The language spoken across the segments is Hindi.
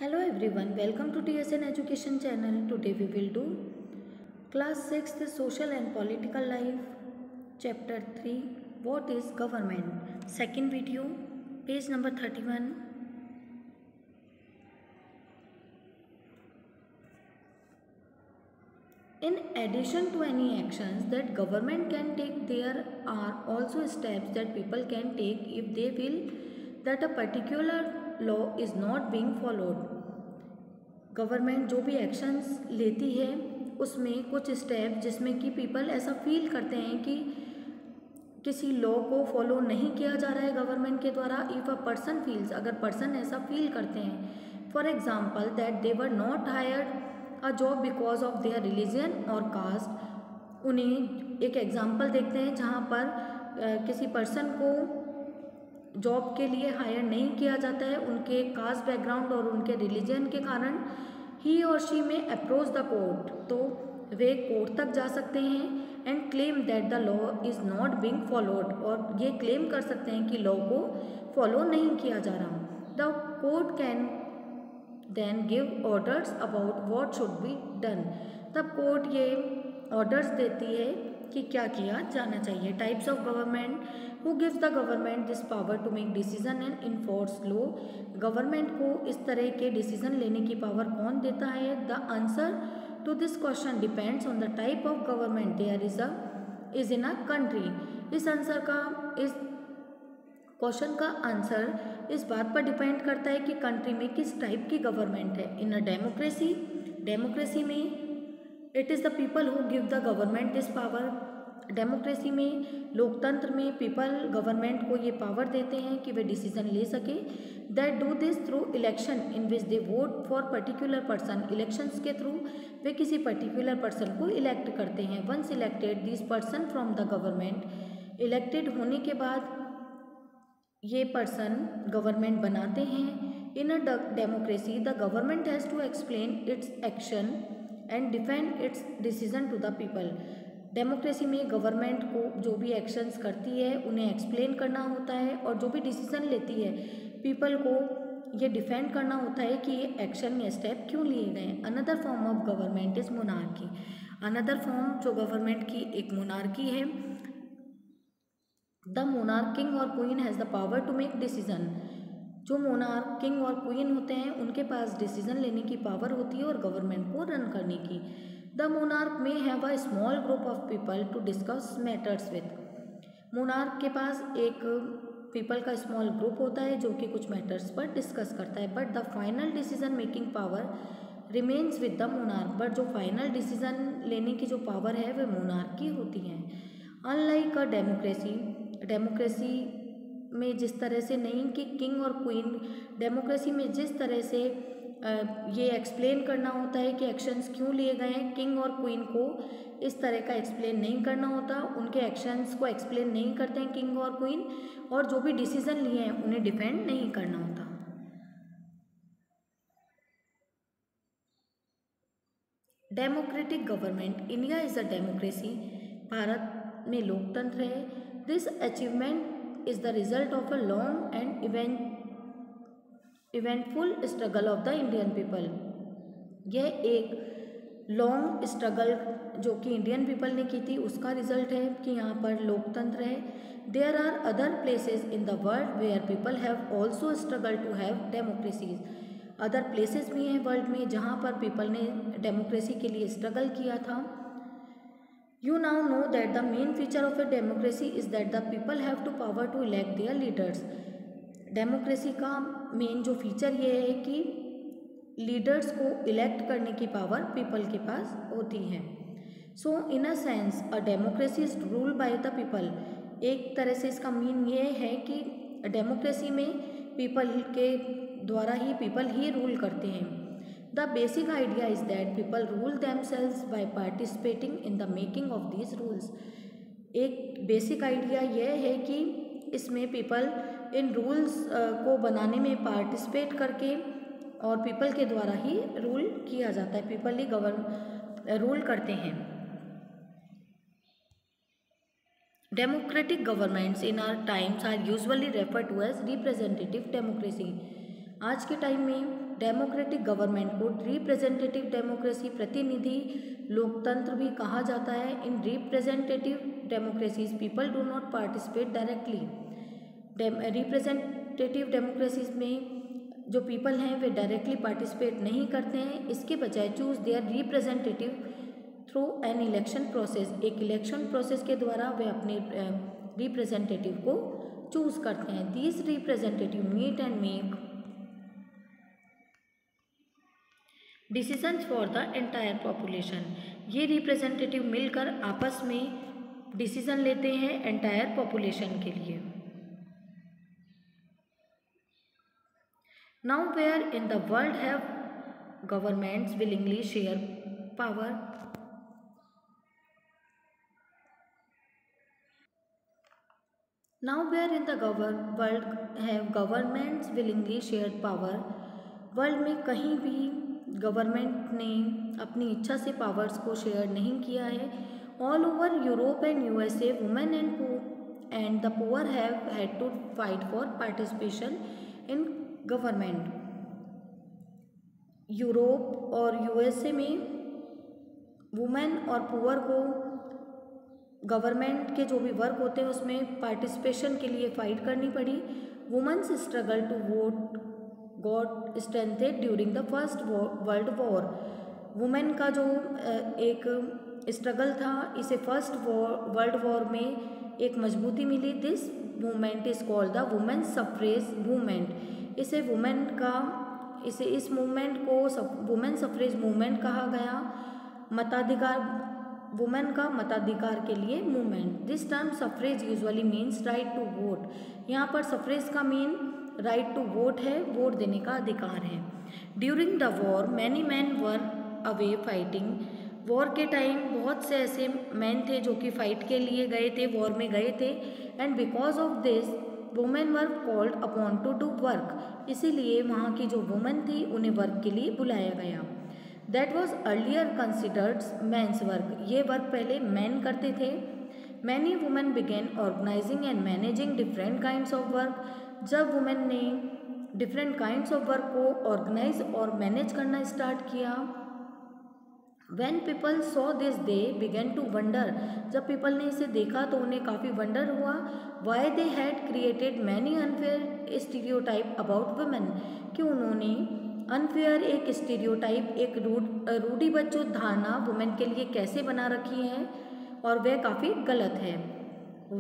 Hello everyone, welcome to TSN Education channel. Today we will do class 6th Social and Political Life, chapter 3, What is Government? Second video, page number 31. In addition to any actions that government can take, there are also steps that people can take if they feel that a particular law is not being followed. Government जो भी एक्शंस लेती है उसमें कुछ स्टेप जिसमें कि पीपल ऐसा फील करते हैं कि किसी लॉ को फॉलो नहीं किया जा रहा है गवर्नमेंट के द्वारा. इफ़ अ पर्सन फील्स, अगर पर्सन ऐसा फील करते हैं for example that they were not hired a job because of their religion और कास्ट. उन्हें एक एग्जांपल देखते हैं जहाँ पर किसी पर्सन को जॉब के लिए हायर नहीं किया जाता है उनके कास्ट बैकग्राउंड और उनके रिलीजन के कारण. ही और शी में अप्रोच द कोर्ट, तो वे कोर्ट तक जा सकते हैं and claim that the law is not being followed, और ये क्लेम कर सकते हैं कि लॉ को फॉलो नहीं किया जा रहा. The court can then give orders about what should be done. तब कोर्ट ये ऑर्डर्स देती है कि क्या किया जाना चाहिए. Types of government. Who gives the government this power to make decision and enforce law. Government को इस तरह के डिसीजन लेने की पावर कौन देता है. The answer to this question depends on the type of government there is in a country. इस क्वेश्चन का आंसर इस बात पर डिपेंड करता है कि कंट्री में किस टाइप की गवर्नमेंट है. इन अ डेमोक्रेसी में it is the people who give the government this power. Democracy में, लोकतंत्र में पीपल गवर्नमेंट को ये पावर देते हैं कि वे डिसीजन ले सके. That do this through election in which they vote for particular person. Elections के थ्रू वे किसी पर्टिकुलर पर्सन को इलेक्ट करते हैं. Once elected this person from the government, elected होने के बाद ये पर्सन गवर्नमेंट बनाते हैं. In a democracy the government has to explain its action and defend its decision to the people. Democracy में गवर्नमेंट को जो भी एक्शंस करती है उन्हें एक्सप्लेन करना होता है और जो भी डिसीजन लेती है पीपल को ये डिफेंड करना होता है कि ये एक्शन या स्टेप क्यों लिए गए. Another form of government is monarchy. Another form जो गवर्नमेंट की एक मोनार्की है. द मोनार्क किंग और queen has the power to make decision. जो मोनार्क किंग और क्वीन होते हैं उनके पास डिसीजन लेने की पावर होती है और गवर्नमेंट को रन करने की. The monarch may have a small group of people to discuss matters with. Monarch के पास एक पीपल का स्मॉल ग्रुप होता है जो कि कुछ मैटर्स पर डिस्कस करता है. But the final decision making power remains with the monarch. But जो फाइनल डिसीजन लेने की जो पावर है वह मोनार्क की होती है. अनलाइक अ डेमोक्रेसी में जिस तरह से नहीं कि किंग और क्वीन, डेमोक्रेसी में जिस तरह से ये एक्सप्लेन करना होता है कि एक्शंस क्यों लिए गए हैं, किंग और क्वीन को इस तरह का एक्सप्लेन नहीं करना होता. उनके एक्शंस को एक्सप्लेन नहीं करते हैं किंग और क्वीन, और जो भी डिसीजन लिए हैं उन्हें डिफेंड नहीं करना होता. Democratic government. India is a democracy. Bharat में लोकतंत्र है. This achievement is the result of a long and eventful struggle of the Indian people. यह एक लॉन्ग स्ट्रगल जो कि इंडियन पीपल ने की थी उसका रिजल्ट है कि यहाँ पर लोकतंत्र है. There are other places in the world where people have also struggle to have democracies. Other places भी हैं वर्ल्ड में जहाँ पर पीपल ने डेमोक्रेसी के लिए स्ट्रगल किया था. You now know that the main feature of a democracy is that the people have to power to elect their leaders. Democracy का मेन जो फीचर ये है कि लीडर्स को इलेक्ट करने की पावर पीपल के पास होती है. So in a sense a democracy is ruled by the people. एक तरह से इसका मीन ये है कि डेमोक्रेसी में पीपल के द्वारा ही पीपल ही रूल करते हैं. The basic idea is that people rule themselves by participating in the making of these rules. एक बेसिक आइडिया यह है कि इसमें पीपल इन रूल्स को बनाने में पार्टिसिपेट करके और पीपल के द्वारा ही रूल किया जाता है. पीपल ही रूल करते हैं. Democratic governments in our times are usually refer to as representative democracy. आज के टाइम में डेमोक्रेटिक गवर्नमेंट को रिप्रेजेंटेटिव डेमोक्रेसी, प्रतिनिधि लोकतंत्र भी कहा जाता है। In representative democracies people do not participate directly. Representative democracies में जो पीपल हैं वे डायरेक्टली पार्टिसिपेट नहीं करते हैं, इसके बजाय choose their representative through an election process. एक इलेक्शन प्रोसेस के द्वारा वे अपने रिप्रेजेंटेटिव को चूज करते हैं। These representative meet and make decisions for the entire population. ये रिप्रेजेंटेटिव मिलकर आपस में डिसीजन लेते हैं एंटायर पॉपुलेशन के लिए। Now where in the world have governments willingly share power? Now where in the world have governments willingly shared power? World में कहीं भी गवर्नमेंट ने अपनी इच्छा से पावर्स को शेयर नहीं किया है। All over Europe and USA women and the poor have had to fight for participation in government. Europe और यूएसए में वुमेन और पुअर को गवर्नमेंट के जो भी वर्क होते हैं उसमें पार्टिसिपेशन के लिए फाइट करनी पड़ी। Women's struggle to vote got strengthened during the first world war. Women का जो एक स्ट्रगल था, इसे फर्स्ट वर्ल्ड वॉर में एक मजबूती मिली। This movement is called the women's suffrage movement. इस मूवमेंट को वुमेन सफ्रेज मूवमेंट कहा गया। मताधिकार, वुमेन का मताधिकार के लिए movement. This term suffrage usually means right to vote. यहाँ पर सफ्रेज का मीन राइट टू वोट है, वोट देने का अधिकार है। During the war many men were away fighting. War के टाइम बहुत से ऐसे मैन थे जो कि फाइट के लिए गए थे, वॉर में गए थे। And because of this women were called upon two do work. इसीलिए वहाँ की जो वुमेन थी उन्हें वर्क के लिए बुलाया गया। That was earlier considered man's work. ये वर्क पहले मैन करते थे। Many women began organising and managing different kinds of work. जब वुमेन ने डिफरेंट काइंड्स ऑफ वर्क को ऑर्गेनाइज और मैनेज करना स्टार्ट किया। When people saw this they began to wonder। जब पीपल ने इसे देखा तो उन्हें काफ़ी वंडर हुआ। Why they had created many unfair stereotype about women। कि उन्होंने अनफेयर एक स्टीरियोटाइप, एक रूढ़िबद्ध धारणा वुमेन के लिए कैसे बना रखी है और वह काफ़ी गलत है।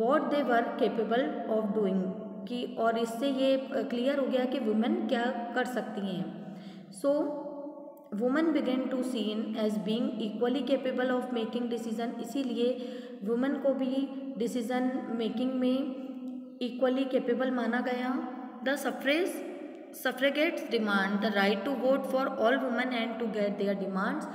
What they were capable of doing कि, और इससे ये क्लियर हो गया कि वुमेन क्या कर सकती हैं। So women began to seen as being equally capable of making decision. इसीलिए वुमेन को भी डिसीजन मेकिंग में इक्वली केपेबल माना गया। The suffragettes demand the right to vote for all women and to get their demands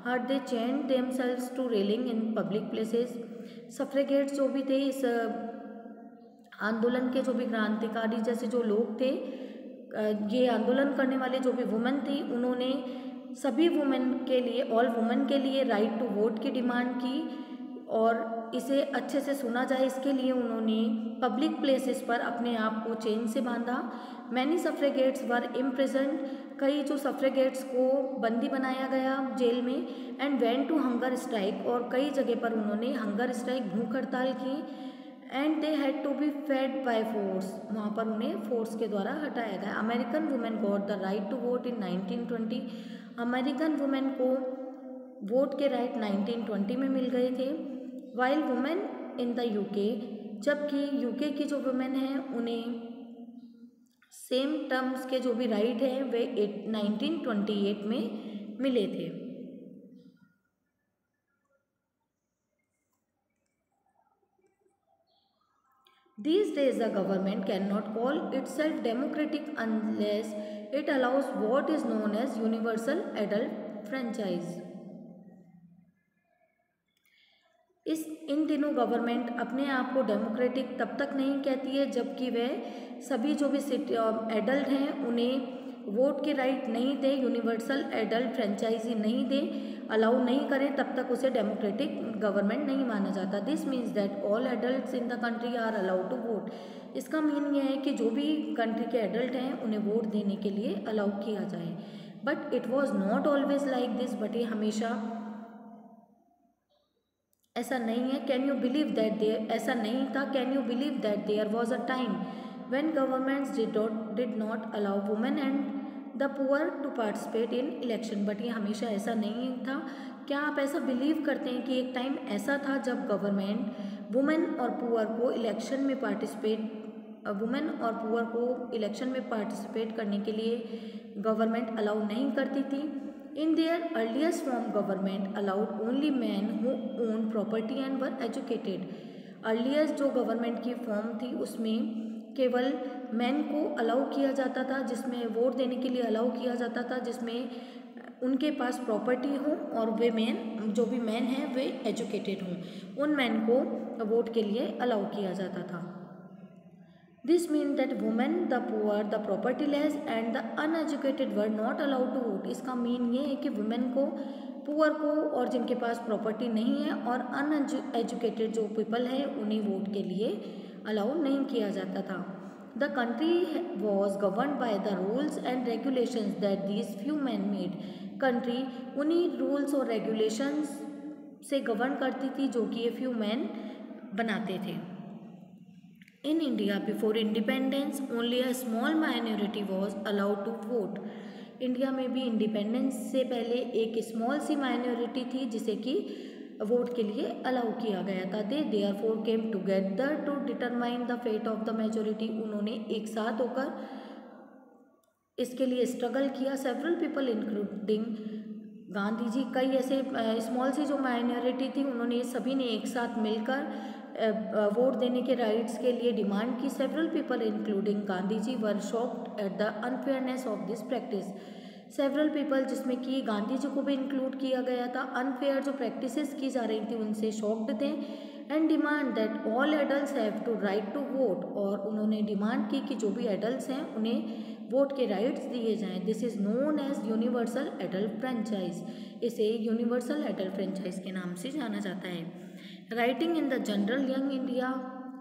heard they chain themselves to railing in public places. Suffragettes जो भी थे, इस आंदोलन के जो भी क्रांतिकारी जैसे जो लोग थे, ये आंदोलन करने वाले जो भी वुमेन थी, उन्होंने सभी वुमेन के लिए, ऑल वुमेन के लिए राइट टू वोट की डिमांड की और इसे अच्छे से सुना जाए, इसके लिए उन्होंने पब्लिक प्लेसेस पर अपने आप को चेन से बांधा। Many suffragettes were imprisoned. कई जो सफ्रेगेट्स को बंदी बनाया गया जेल में। And went to hunger strike. और कई जगह पर उन्होंने हंगर स्ट्राइक, भूख हड़ताल की। And they had to be fed by force. वहाँ पर उन्हें फोर्स के द्वारा हटाया गया। American women got the right to vote in 1920। American women को वोट के राइट 1920 में मिल गए थे। While women in the UK, जबकि यूके की जो वुमेन हैं उन्हें सेम टर्म्स के जो भी राइट हैं वे 1928 में मिले थे। These days the government cannot call itself democratic unless it allows what is known as universal adult franchise। इन दिनों गवर्नमेंट अपने आप को डेमोक्रेटिक तब तक नहीं कहती है जबकि वह सभी जो भी एडल्ट हैं उन्हें वोट के राइट नहीं दे, यूनिवर्सल एडल्ट फ्रेंचाइजी नहीं दे, अलाउ नहीं करें, तब तक उसे डेमोक्रेटिक गवर्नमेंट नहीं माना जाता। This means that all adults in the country are allowed to vote. इसका मीन ये है कि जो भी कंट्री के एडल्ट हैं उन्हें वोट देने के लिए अलाउ किया जाए। But it was not always like this, but ये हमेशा ऐसा नहीं है। Can you believe that there, ऐसा नहीं था। Can you believe that there was a time when governments did not allow women and the poor to participate in election. But ये हमेशा ऐसा नहीं था। क्या आप ऐसा बिलीव करते हैं कि एक टाइम ऐसा था जब गवर्नमेंट वुमेन और पुअर को इलेक्शन में पार्टिसिपेट करने के लिए गवर्नमेंट अलाउ नहीं करती थी? In their earliest form, government allowed only men who owned property and were educated. Earliest जो गवर्नमेंट की फॉर्म थी उसमें केवल मैन को अलाउ किया जाता था, जिसमें वोट देने के लिए अलाउ किया जाता था, जिसमें उनके पास प्रॉपर्टी हो और वे मैन, जो भी मैन हैं वे एजुकेटेड हों, उन मैन को वोट के लिए अलाउ किया जाता था। This means that women, the poor, the propertyless and the uneducated were not allowed to vote. इसका मीन ये है कि वुमेन को, पुअर को और जिनके पास प्रॉपर्टी नहीं है और अनएजुकेटेड जो पीपल है उन्हें वोट के लिए अलाउ नहीं किया जाता था। The country was governed by the rules and regulations that these few men made. Country उन्हीं रूल्स और रेगुलेशंस से गवर्न करती थी जो कि ये फ्यू मैन बनाते थे। In India, before independence, only a small minority was allowed to vote. India में भी इंडिपेंडेंस से पहले एक स्मॉल सी माइनॉरिटी थी जिसे कि वोट के लिए अलाउ किया गया था। They therefore came together to determine the fate of the majority. उन्होंने एक साथ होकर इसके लिए स्ट्रगल किया। Several people including Gandhi ji, कई ऐसे स्मॉल सी जो माइनॉरिटी थी उन्होंने, सभी ने एक साथ मिलकर वोट देने के राइट्स के लिए डिमांड की। Several people including Gandhi ji were shocked at the unfairness of this practice. Several people, जिसमें कि गांधी जी को भी इंक्लूड किया गया था, अनफेयर जो प्रैक्टिसेस की जा रही थी उनसे शॉक्ड थे। And demand that all adults have to right to vote. और उन्होंने डिमांड की कि जो भी एडल्ट्स हैं उन्हें वोट के राइट्स दिए जाएं। This is known as universal adult franchise. इसे यूनिवर्सल एडल्ट फ्रेंचाइज के नाम से जाना जाता है। Writing in the journal young India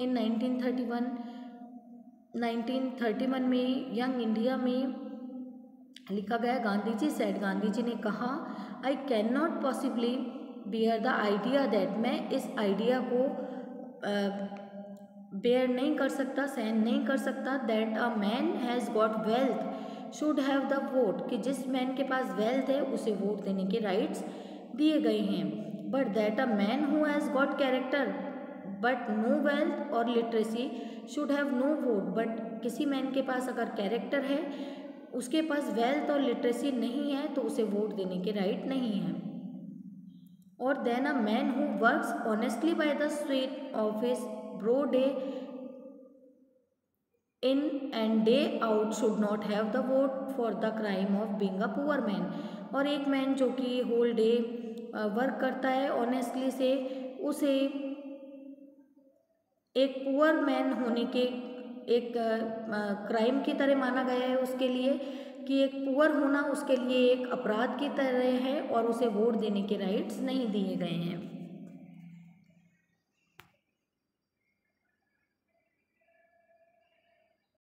in 1931 में यंग इंडिया में लिखा गया, गांधी जी सेड, गांधी जी ने कहा, I can not possibly bear the idea that, मैं इस आइडिया को बेयर नहीं कर सकता, सहन नहीं कर सकता, that a man has got wealth should have the vote, कि जिस मैन के पास वेल्थ है उसे वोट देने के राइट्स दिए गए हैं। But that a man who has got character but no wealth और literacy should have no vote. But किसी मैन के पास अगर कैरेक्टर है, उसके पास वेल्थ और लिटरेसी नहीं है, तो उसे वोट देने के राइट नहीं है। और then a man who works honestly by the sweat of his brow day in and day out should not have the vote for the crime of being a poor man. और एक मैन जो कि होल डे वर्क करता है ऑनेस्टली से, उसे एक पुअर मैन होने के एक क्राइम की तरह माना गया है उसके लिए, कि एक पुअर होना उसके लिए एक अपराध की तरह है और उसे वोट देने के राइट्स नहीं दिए गए हैं।